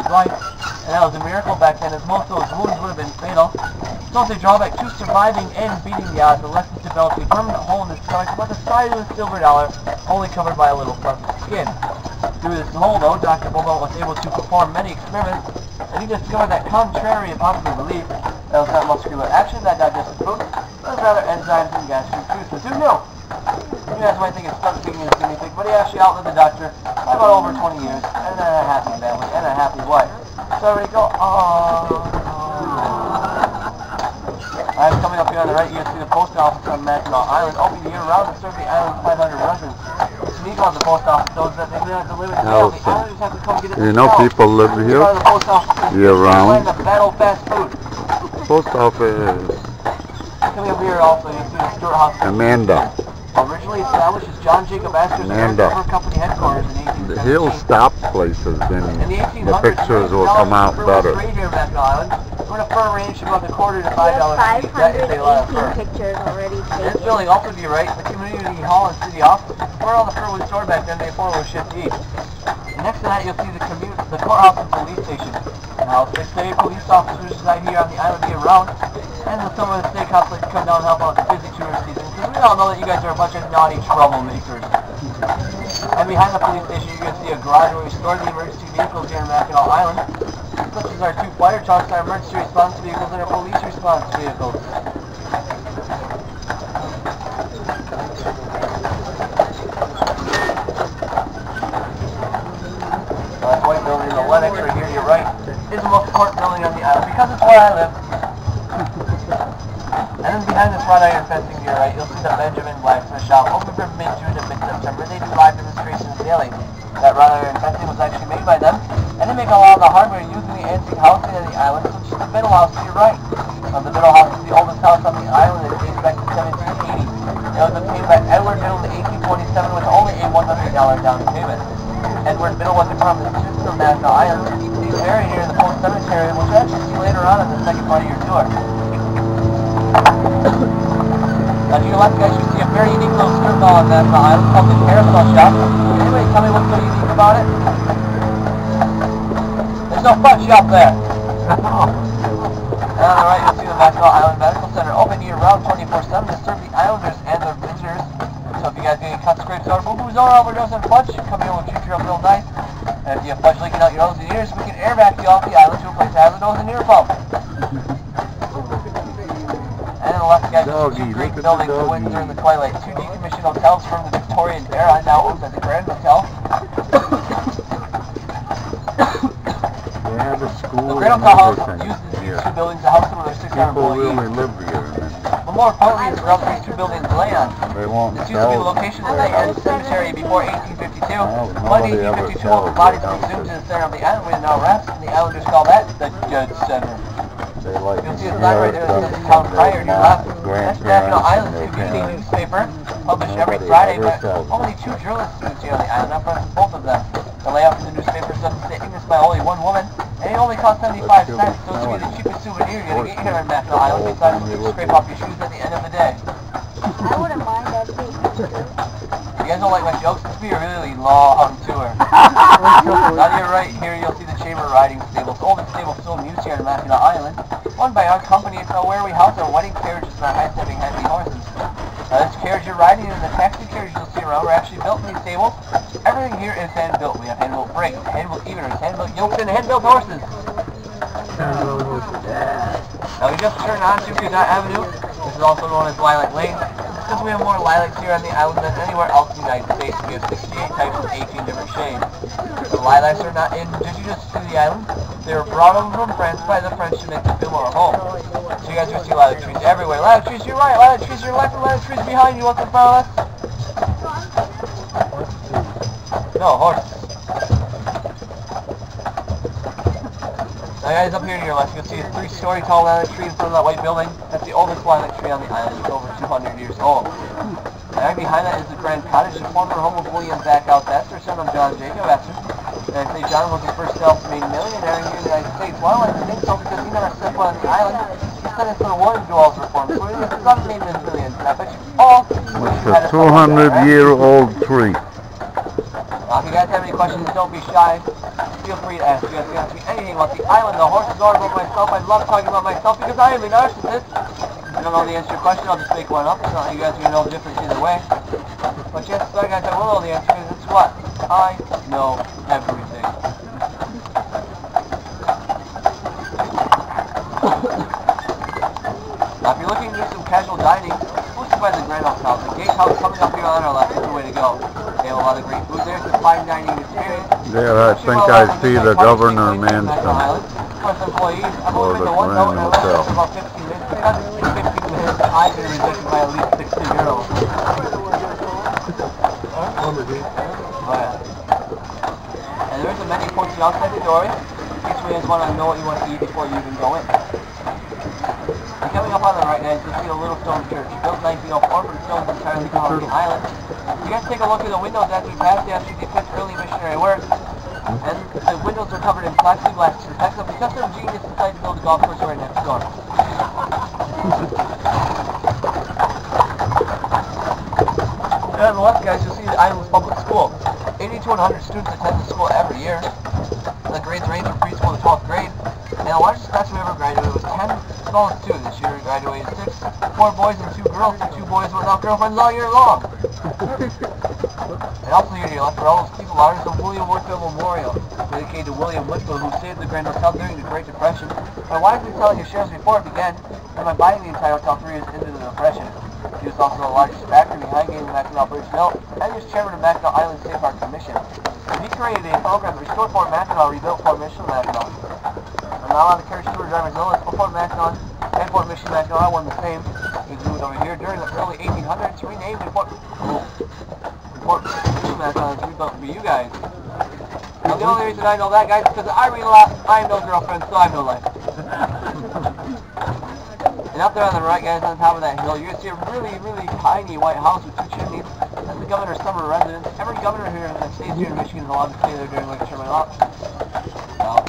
life, and that was a miracle back then, as most of those wounds would have been fatal. So it's a drawback to surviving and beating the odds. The lessons developed a permanent hole in his stomach about the size of a silver dollar, only covered by a little fuzzy skin. Through this hole, though, Dr. Bobo was able to perform many experiments, and he discovered that contrary to popular belief, that was not muscular action that digested food, but rather enzymes and gastric juices. Who knew? You guys might think it's stuck speaking of anything, but he actually outlived the doctor by about over 20 years, and a happy family, and a happy wife. So there we go. I'm coming up here on the right, you can see the post office on Mackinaw Island, open year-round to serve the island's 500 residents. What's unique about the post office, though, is that they don't have to live in jail. The islanders have to come get it themselves. You know people live here year-round. Battle-fast food. Post office. Coming up here also, you see the Stewart Hospital. Amanda. Originally established as John Jacob Astor's Air Company headquarters in 1817. The Hill Stop place has been, the pictures will come out better. We're in a fur range of about a quarter to $5 a piece. That is a lot of fur. Pictures already taken. This building also, to your right, the community hall and city office, where all the fur was stored back then before it was shipped east. And next to that, you'll see the courthouse and police station. Now, 6 police officers reside here on the island year-round, and the summer the steakhouse like to come down and help out the busy tourist season, because we all know that you guys are a bunch of naughty troublemakers. And behind the police station, you're going to see a garage where we store the emergency vehicles here in Mackinaw Island, such as our 2 fire trucks, our emergency response vehicles, and our police response vehicles. White building, the Lennox right here, you're right, is the most important building on the island, because it's where I live. And then behind this wrought iron fencing to your right, you'll see the Benjamin Blacksmith shop, open from mid-June to mid-September. They do live demonstrations daily. That wrought iron fencing was actually made by them, and they make a lot of the hardware used in the antique housing on the island, such as the Biddle House to your right. The Biddle House is the oldest house on the island. It dates back to 1780. It was obtained by Edward Biddle in 1827 with only a $100 down payment. Edward Biddle was a prominent citizen of Mackinaw Island. He's buried here in the Post Cemetery, which you'll actually see later on in the second part of your tour. Now to your left, guys, you see a very unique little strip mall on Mackinaw Island called the Carousel Shop. Can anybody tell me what's so unique about it? There's no front shop there. And on the right, you'll see the Mackinaw Island Medical Center, open year-round 24/7 to serve the islanders and their visitors. So if you guys get any cuts, scrapes, or boo-boos, or overdose and fudge, come here, we'll treat you up real nice. And if you have fudge leaking out your nose and ears, we can air vac you off the island to a place that has a nose and ear pump. And on the left, guys, two great buildings, the Windsor and the Twilight. 2 decommissioned hotels from the Victorian era, now owned by the Grand Hotel. They have a school. The Grand Hotel House uses these 2 buildings to house some of their 600 employees. People really live here. But more importantly, is where else these 2 buildings lay on. They won't This used to be the location of the End Cemetery before 1852. But in 1852, all the bodies were exhumed to the center of the island where it now rests, and the islanders call that the Dead Center. You'll see a sign right there that says the town crier to your left. That's Mackinaw Island Community newspaper, published every Friday by only 2 journalists here on the island, not present both of them. The layout for the newspaper is done English by only 1 woman, and it only costs 75 cents, so it's really the cheapest souvenir you're going to get here in Mackinaw Island, besides you scrape off your shoes at the end of the day. I wouldn't mind that too. You guys don't like my jokes? This will be a really long tour. Now to your right here, you'll see the Chamber Riding Stables, oldest stable still in use here in Mackinaw Island, owned by our company. It's where we house our wedding carriages and our high-stepping heavy horses. This carriage you're riding and the taxi carriage you'll see around were actually built in these stables. Everything here is hand-built. We have hand-built brakes, hand-built eveners, hand-built yokes, and hand-built horses. Now we just turned on to Gazette Avenue. This is also known as Lilac Lane. Because we have more lilacs here on the island than anywhere else in the United States. We have 68 types of 18 different shades. The lilacs are not indigenous to the island. They were brought over from France by the French to make the film our home. So you guys will see lilac trees everywhere. Lilac trees to your right, lilac trees to your left, and lilac trees behind you. What's in front of us? No, horses. Now guys, up here to your left, you'll see a 3-story tall lilac tree in front of that white building. That's the oldest lilac tree on the island. It's over 200 years old. And right behind that is the Grand Cottage, the former home of William Backhouse Astor, son of John Jacob Astor. And I say John was the first self-made millionaire here in the United States. Well, I think so because he never stepped on the island. He sent us for one to do all his reforms. So his son made this millions. And I bet you all it's a 200-year-old tree. If you guys have any questions, don't be shy. Feel free to ask. You guys can ask me anything. anything about the island, the horses, or about myself. I love talking about myself because I am a narcissist. If you don't know the answer to your question, I'll just make one up. It's not like you guys are going to know the difference either way. But yes, sorry guys, I will know the answer because it's what? I know everything. Now, if you're looking to do some casual dining, hosted by the Grand Hotel, the gatehouse coming up here on our left is the way to go. They have a lot of great food there, some fine dining experience. Yeah, I think I see the governor mansion. Plus employees, I've only been to one note and I left there for about 15 minutes. They got to 15 minutes. I've been rejected by at least 60 euros. Oh yeah. And there is a menu posted outside the door, in case you guys want to know what you want to eat before you even go in. And coming up on the right, guys, you'll see a little stone church. Built 1904, but the stone's entirely covered in island. You guys take a look at the windows as we pass the depicts early missionary work. And the windows are covered in plexiglass to protect them because their genius decided to build a golf course right next door. And on the left, guys, you'll see the island's public school. 80 to 100 students attend the school every year. The grades range from preschool to 12th grade. And the largest class we ever graduated was 10, smallest 2. This year we graduated 6, 4 boys and 2 girls, and 2 boys without girlfriends all year long. And also here to your left are all those people honors of William Woodfield Memorial, dedicated to William Woodfield, who saved the Grand Hotel during the Great Depression. My wife was telling your shares before it began, and by buying the entire hotel 3 years into the Depression. He was also the largest factor behind getting the Mackinaw Bridge built, and he was chairman of Mackinaw Island Safeguard Commission. And he created a program to restore Fort Mackinaw, rebuilt Fort Mission Mackinaw. And now on the carriage tour drivers illness, Fort Mackinaw and Fort Mission Mackinaw are one the same. He was moved over here during the early 1800s, renamed in Fort Mission Mackinaw is rebuilt for you guys. Now the only reason I know that, guys, is because I read a lot, I have no girlfriend, so I have no life. And up there on the right, guys, on top of that hill, you're going to see a really, really tiny white house with 2 chimneys. That's the governor's summer residence. Every governor here that stays here in Michigan is allowed to stay there during winter term off. Now,